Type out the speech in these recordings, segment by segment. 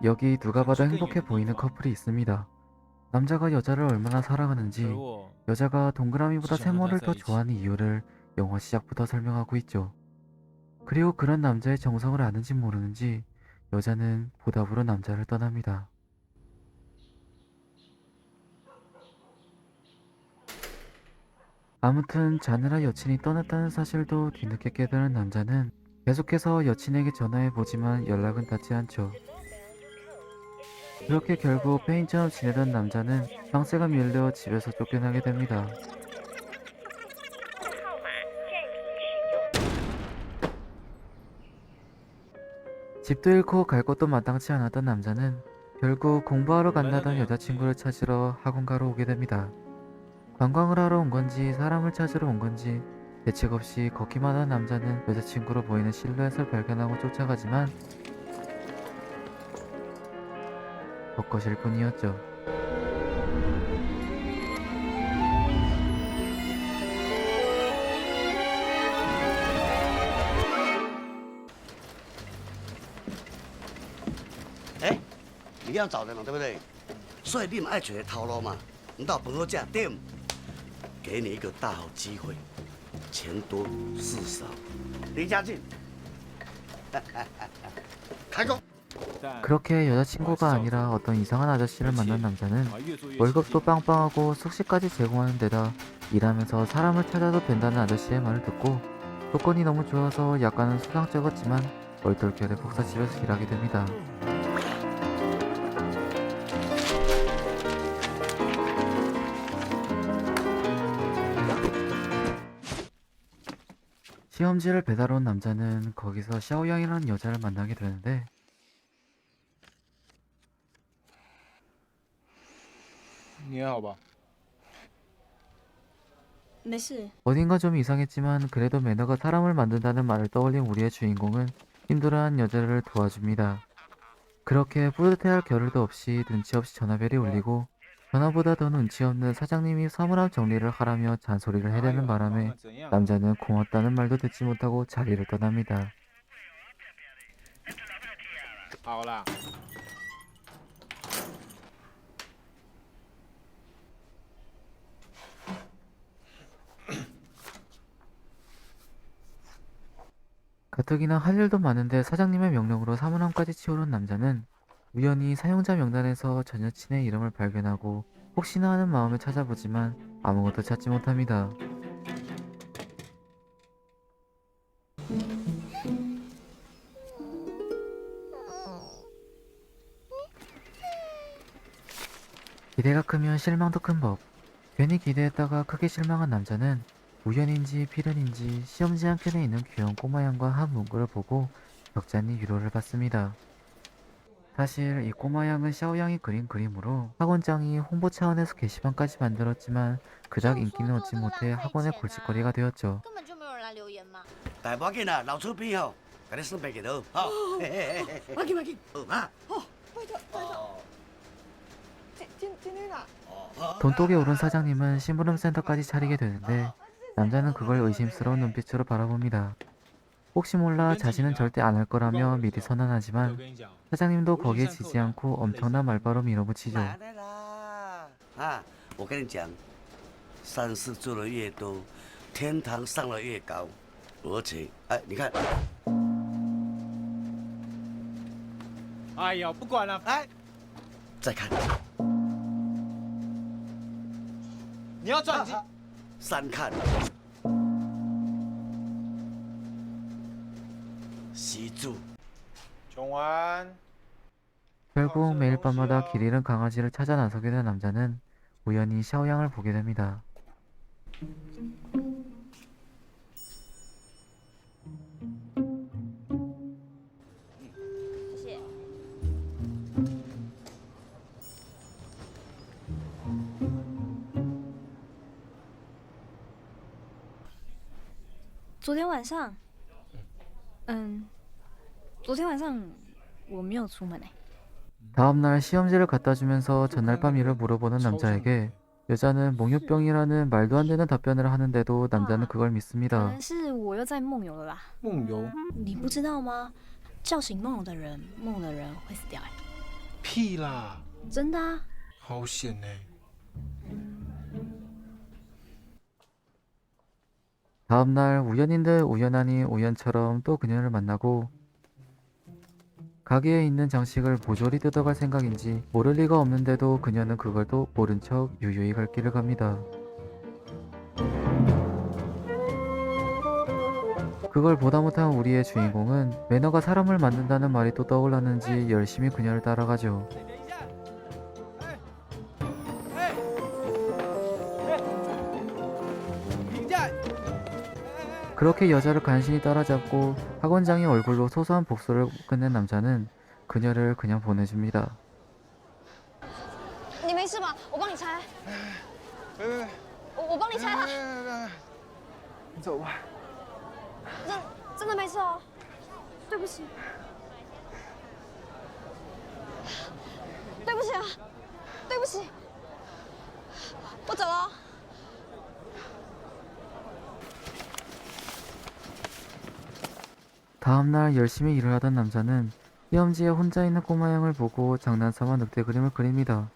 여기 누가 봐도 행복해 보이는 커플이 있습니다. 남자가 여자를 얼마나 사랑하는지, 여자가 동그라미보다 세모를 더 좋아하는 이유를 영화 시작부터 설명하고 있죠. 그리고 그런 남자의 정성을 아는지 모르는지 여자는 보답으로 남자를 떠납니다. 아무튼 자느라 여친이 떠났다는 사실도 뒤늦게 깨달은 남자는 계속해서 여친에게 전화해보지만 연락은 닿지 않죠. 그렇게 결국 페인처럼 지내던 남자는 상세가 밀려 집에서 쫓겨나게 됩니다. 집도 잃고 갈 곳도 마땅치 않았던 남자는 결국 공부하러 간다던 여자친구를 찾으러 학원가로 오게 됩니다. 관광을 하러 온 건지 사람을 찾으러 온 건지 대책 없이 걷기만 한 남자는 여자친구로 보이는 실루엣을 발견하고 쫓아가지만 벚것일 뿐이었죠.哎，你要找人了，对不对？所以你们爱找的头路嘛，唔到饭好食，对唔？给你一个大好机会，钱多事少，离家近，开工。 그렇게 여자친구가 아니라 어떤 이상한 아저씨를 만난 남자는 월급도 빵빵하고 숙식까지 제공하는 데다 일하면서 사람을 찾아도 된다는 아저씨의 말을 듣고 조건이 너무 좋아서 약간은 수상쩍었지만 얼떨결에 복사집에서 일하게 됩니다. 시험지를 배달 온 남자는 거기서 샤오양이라는 여자를 만나게 되는데 你还好吧？没事。 어딘가 좀 이상했지만 그래도 매너가 사람을 만든다는 말을 떠올린 우리의 주인공은 힘들어한 여자를 도와줍니다. 그렇게 뿌듯해할 겨를도 없이 눈치 없이 전화벨이 울리고 전화보다 더 눈치 없는 사장님이 사물함 정리를 하라며 잔소리를 해대는 바람에 남자는 고맙다는 말도 듣지 못하고 자리를 떠납니다. 好啦， 가뜩이나 할 일도 많은데 사장님의 명령으로 사물함까지 치우는 남자는 우연히 사용자 명단에서 전 여친의 이름을 발견하고 혹시나 하는 마음에 찾아보지만 아무것도 찾지 못합니다. 기대가 크면 실망도 큰 법. 괜히 기대했다가 크게 실망한 남자는 우연인지 필연인지 시험지 한 켠에 있는 귀여운 꼬마 양과 한 문구를 보고 적잖이 위로를 받습니다. 사실 이 꼬마 양은 샤오양이 그린 그림으로 학원장이 홍보 차원에서 게시판까지 만들었지만 그닥 인기는 얻지 못해 학원의 골칫거리가 되었죠. 根本就没有人来留言嘛。但无要紧啦，老出片吼，给你算白给头，吼。快紧快紧，好嘛。拜托拜托，今天啊， 돈독에 오른 사장님은 심부름센터까지 차리게 되는데 남자는 그걸 의심스러운 눈빛으로 바라봅니다. 혹시 몰라 자신은 절대 안 할 거라며 미리 선언하지만 사장님도 거기에 지지 않고 엄청난 말바로 밀어붙이죠. 来来啦！啊，我跟你讲，善事做得越多，天堂上得越高。而且，哎，你看，哎呀，不管了，哎，再看，你要转机。三看，西住。 정환. 결국 매일 밤마다 길 잃은 강아지를 찾아 나서게 된 남자는 우연히 샤오양을 보게 됩니다. 谢谢。昨天晚上，昨天晚上我没有出门哎。 다음날 시험지를 갖다 주면서 전날 밤 일을 물어보는 남자에게 여자는 몽유병이라는 말도 안 되는 답변을 하는데도 남자는 그걸 可 믿습니다. 能是我又在梦游了啦。梦游，你不知道吗？叫醒梦的人会死掉哎、屁啦，真的啊。好险呢。 다음날 우연인들 우연하니 우연처럼 또 그녀를 만나고 가게에 있는 장식을 모조리 뜯어갈 생각인지 모를 리가 없는데도 그녀는 그걸 또 모른 척 유유히 갈 길을 갑니다. 그걸 보다 못한 우리의 주인공은 매너가 사람을 만든다는 말이 또 떠올랐는지 열심히 그녀를 따라가죠. 그렇게 여자를 간신히 따라잡고 학원장의 얼굴로 소소한 복수를 끝낸 남자는 그녀를 그냥 보내줍니다. 你没事吧？我帮你拆，别，我帮你拆它，你走吧。真的没事哦。对不起，对不起啊，对不起，我走了。 다음날 열심히 일을 하던 남자는 시험지에 혼자 있는 꼬마 양을 보고 장난삼아 늑대 그림을 그립니다.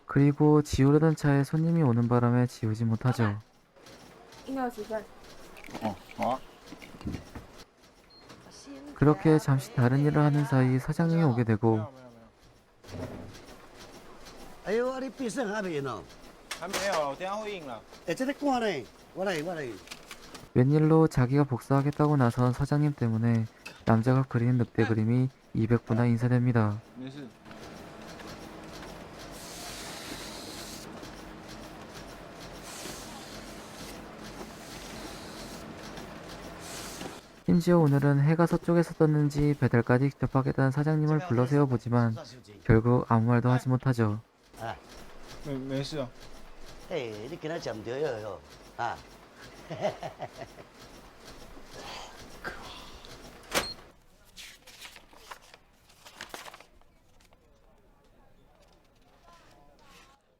그리고 지우려던 차에 손님이 오는 바람에 지우지 못하죠. 应该有几份。 好啊。 그렇게 잠시 다른 일을 하는 사이 사장님이 오게 되고 哎呦，啊你必胜还没赢哦？还没有，我等一下会印了。哎，这个赶呢？我来，我来。 웬일로 자기가 복수하겠다고 나선 사장님 때문에 남자가 그리는 늑대 그림이 200부나 인쇄됩니다. 没事。 심지어 오늘은 해가 서쪽에서 떴는지 배달까지 직접 하겠다는 사장님을 불러 세워보지만 결국 아무 말도 하지 못하죠. 没事哦。哎，你跟他讲对了哟，啊。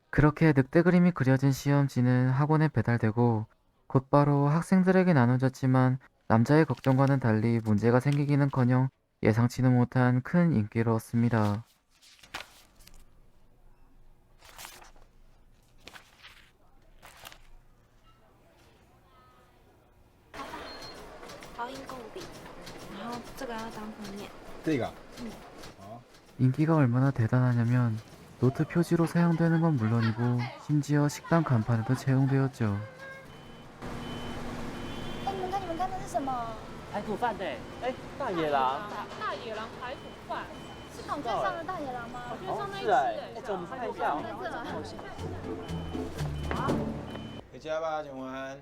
그렇게 늑대 그림이 그려진 시험지는 학원에 배달되고 곧바로 학생들에게 나눠졌지만 남자의 걱정과는 달리 문제가 생기기는커녕 예상치도 못한 큰 인기를 얻습니다. 인기가 얼마나 대단하냐면 노트 표지로 사용되는 건 물론이고 심지어 식당 간판에도 채용되었죠. 哎，你们看，你们看那是什么？排骨饭的，哎，大野狼，大野狼排骨饭，是孔雀上的大野狼吗？好像上那一是哎，只走，我们看一下哦。回家吧，警官。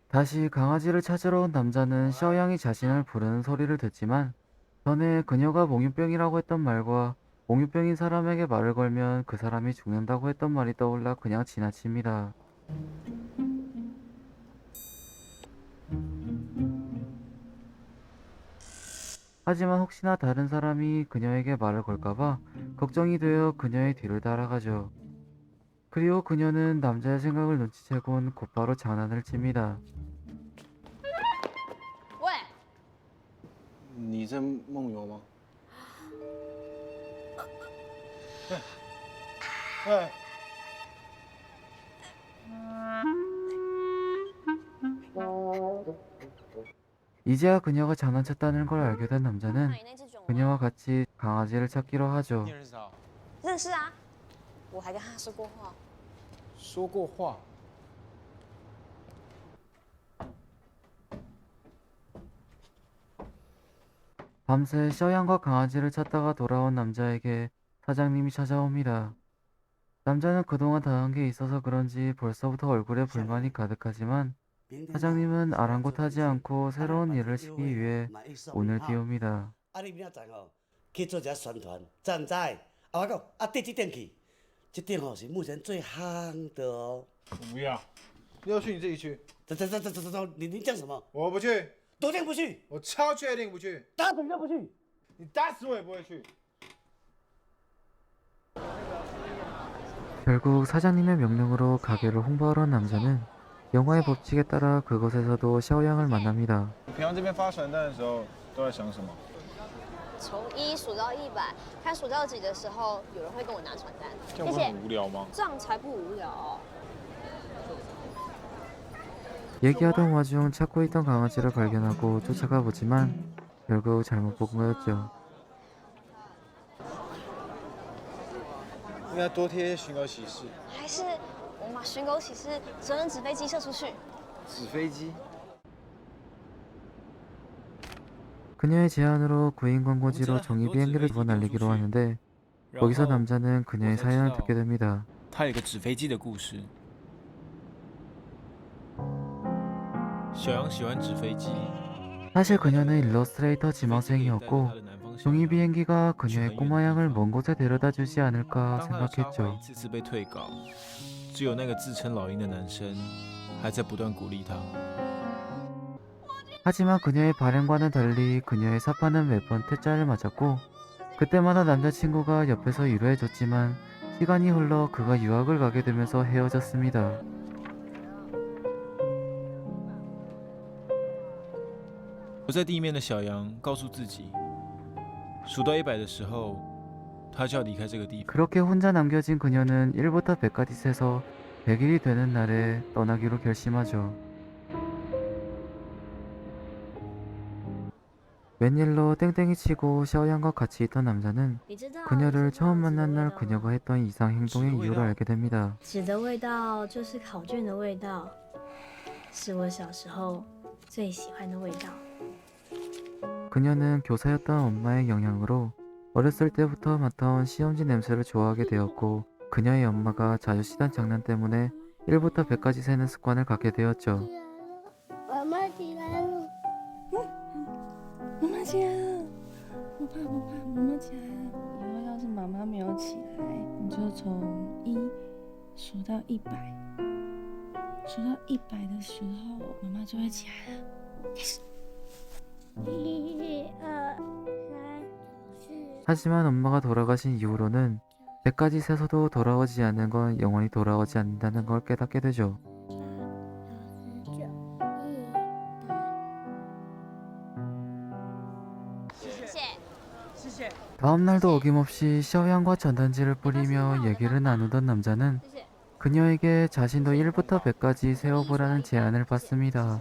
다시 강아지를 찾으러 온 남자는 셔양이 자신을 부르는 소리를 듣지만 전에 그녀가 몽유병이라고 했던 말과 몽유병인 사람에게 말을 걸면 그 사람이 죽는다고 했던 말이 떠올라 그냥 지나칩니다. 하지만 혹시나 다른 사람이 그녀에게 말을 걸까봐 걱정이 되어 그녀의 뒤를 따라가죠. 그리고 그녀는 남자의 생각을 눈치채곤 곧바로 장난을 칩니다. 喂，你在梦游吗？哎， 이제야 그녀가 장난쳤다는 걸 알게 된 남자는 那只熊吗？ 그녀와 같이 강아지를 찾기로 하죠. 你认识他？认识啊，我还跟他说过话。说过话。 밤새 셔양과 강아지를 찾다가 돌아온 남자에게 사장님이 찾아옵니다. 남자는 그동안 당한 게 있어서 그런지 벌써부터 얼굴에 불만이 가득하지만 사장님은 아랑곳하지 않고 새로운 일을 시키기 위해 운을 띄웁니다. 啊，你明仔载吼去做一下宣传，站在啊，我讲啊，缀这店去，这店吼是目前最夯的哦。我不要，要去你自己去。走，你讲什么？我不去，昨天不去，我超确定不去。大怎么就不去？你打死我也不会去。 결국 사장님의 명령으로 가게를 홍보하러 온 남자는 영화의 법칙에 따라 그곳에서도 샤오양을 만납니다. 你平常这边发传单的时候都在想什么？从1数到100，看数到几的时候，有人会跟我拿传单。这样不会很无聊吗？这样才不无聊哦。 얘기하던 와중 찾고 있던 강아지를 발견하고 쫓아가 보지만 결국 잘못 본 거였죠. 应该多贴寻狗启事。还是我们把寻狗启事责任纸飞机射出去？纸飞机？ 그녀의 제안으로 구인 광고지로 종이 비행기를 두 번 날리기로 하는데 거기서 남자는 그녀의 사연을 듣게 됩니다. 他有一个纸飞机的故事。小杨喜欢纸飞机， 사실 그녀는 일러스트레이터 지망생이었고 종이 비행기가 그녀의 꼬마 양을 먼 곳에 데려다 주지 않을까 当他的插画 생각했죠. 一次次被退稿，只有那个自称老鹰的男生还在不断鼓励他。 하지만 그녀의 발행과는 달리 그녀의 사파는 매번 퇴짜를 맞았고 그때마다 남자친구가 옆에서 위로해줬지만 시간이 흘러 그가 유학을 가게 되면서 헤어졌습니다.留在地面的小杨告诉自己，数到100的时候，他就要离开这个地方。 그렇게 혼자 남겨진 그녀는 1부터 100까지 세서 100일이 되는 날에 떠나기로 결심하죠. 웬일로 땡땡이 치고 샤오양과 같이 있던 남자는 你知道 그녀를 처음 만난 날 그녀가 했던 이상 행동의 이유를 알게 됩니다. 纸的味道就是考卷的味道，是我小时候最喜欢的味道。 그녀는 교사였던 엄마의 영향으로 어렸을 때부터 맡아온 시험지 냄새를 좋아하게 되었고 그녀의 엄마가 자주 시던 장난 때문에 1부터 100까지 세는 습관을 갖게 되었죠. 妈妈起来了。妈妈起来了，不怕不怕，妈妈起来了。以后要是妈妈没有起来，你就从1数到100，数到100的时候，妈妈就会起来了。开始。 1、2、3、4。 하지만 엄마가 돌아가신 이후로는 100까지 세서도 돌아오지 않는 건 영원히 돌아오지 않는다는 걸 깨닫게 되죠. 다음날도 어김없이 샤오양과 전단지를 뿌리며 얘기를 나누던 남자는 그녀에게 자신도 1부터 100까지 세어보라는 제안을 받습니다.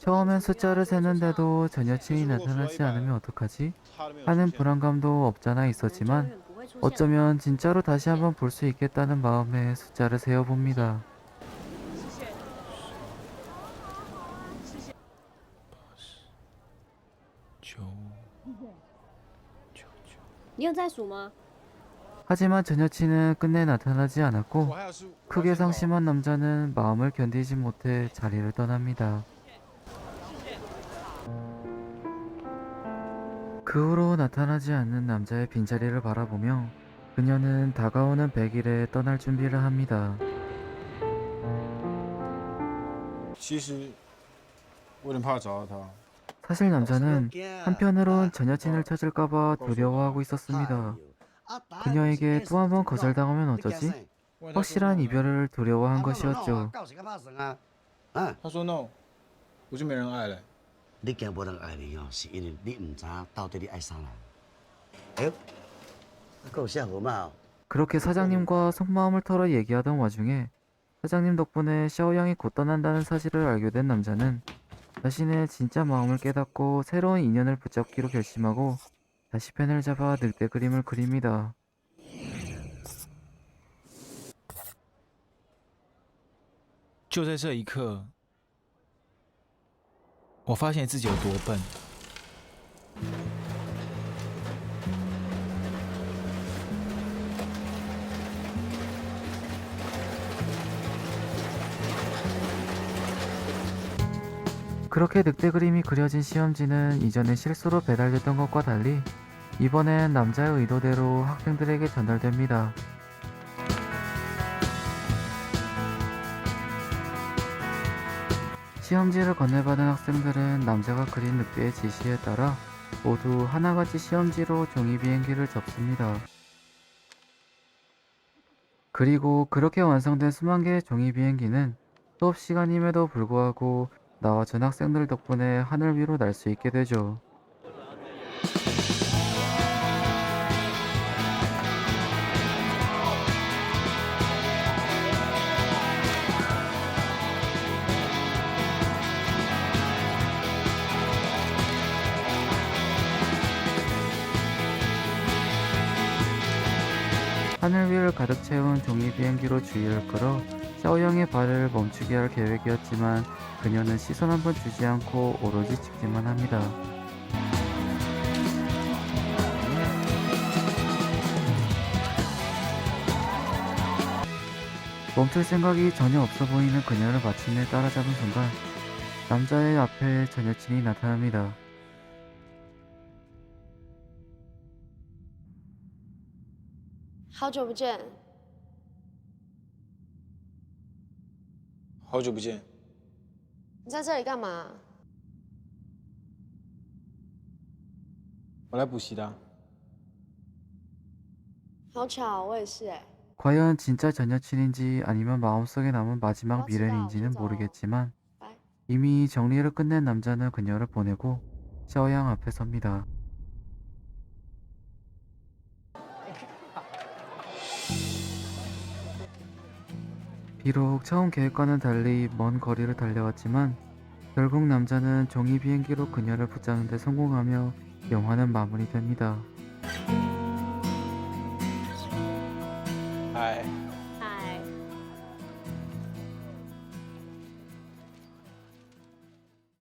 처음엔 숫자를 세는데도 전 여친이 나타나지 않으면 어떡하지? 하는 불안감도 없잖아 있었지만 어쩌면 진짜로 다시 한번 볼 수 있겠다는 마음에 숫자를 세어봅니다. 你有在数吗？ 하지만 전 여친은 끝내 나타나지 않았고 我还有数。 크게 상심한 남자는 마음을 견디지 못해 자리를 떠납니다. 그 후로 나타나지 않는 남자의 빈자리를 바라보며 그녀는 다가오는 100일에 떠날 준비를 합니다. 其实我有点怕找到他。 사실 남자는 한편으론 전 여친을 찾을까봐 두려워하고 있었습니다. 그녀에게 또 한 번 거절당하면 어쩌지? 확실한 이별을 두려워한 것이었죠. 他说 no，我就没人爱了。你惊无人爱你哦，是因为你唔知到底你爱啥人。哎呦，还有写号码哦。 그렇게 사장님과 속마음을 털어 얘기하던 와중에 사장님 덕분에 샤오양이 곧 떠난다는 사실을 알게 된 남자는 자신의 진짜 마음을 깨닫고 새로운 인연을 붙잡기로 결심하고 다시 펜을 잡아 늑대 그림을 그립니다.就在这一刻，我发现自己有多笨。 그렇게 늑대 그림이 그려진 시험지는 이전에 실수로 배달됐던 것과 달리 이번엔 남자의 의도대로 학생들에게 전달됩니다. 시험지를 건네받은 학생들은 남자가 그린 늑대의 지시에 따라 모두 하나같이 시험지로 종이 비행기를 접습니다. 그리고 그렇게 완성된 수만 개의 종이 비행기는 수업 시간임에도 불구하고 나와 전학생들 덕분에 하늘 위로 날 수 있게 되죠. 하늘 위를 가득 채운 종이 비행기로 주위를 끌어 샤오영의 발을 멈추게 할 계획이었지만 그녀는 시선 한 번 주지 않고 오로지 직진만 합니다. 멈출 생각이 전혀 없어 보이는 그녀를 마침내 따라잡은 순간 남자의 앞에 전 여친이 나타납니다. 好久不见，好久不见，你在这里干嘛？我来补习的啊。好巧，我也是哎。 과연 진짜 전 여친인지 아니면 마음속에 남은 마지막 미련인지는 모르겠지만 이미 정리를 끝낸 남자는 그녀를 보내고 샤오양 앞에 섭니다. 비록 처음 계획과는 달리 먼 거리를 달려왔지만 결국 남자는 종이 비행기로 그녀를 붙잡는 데 성공하며 영화는 마무리됩니다.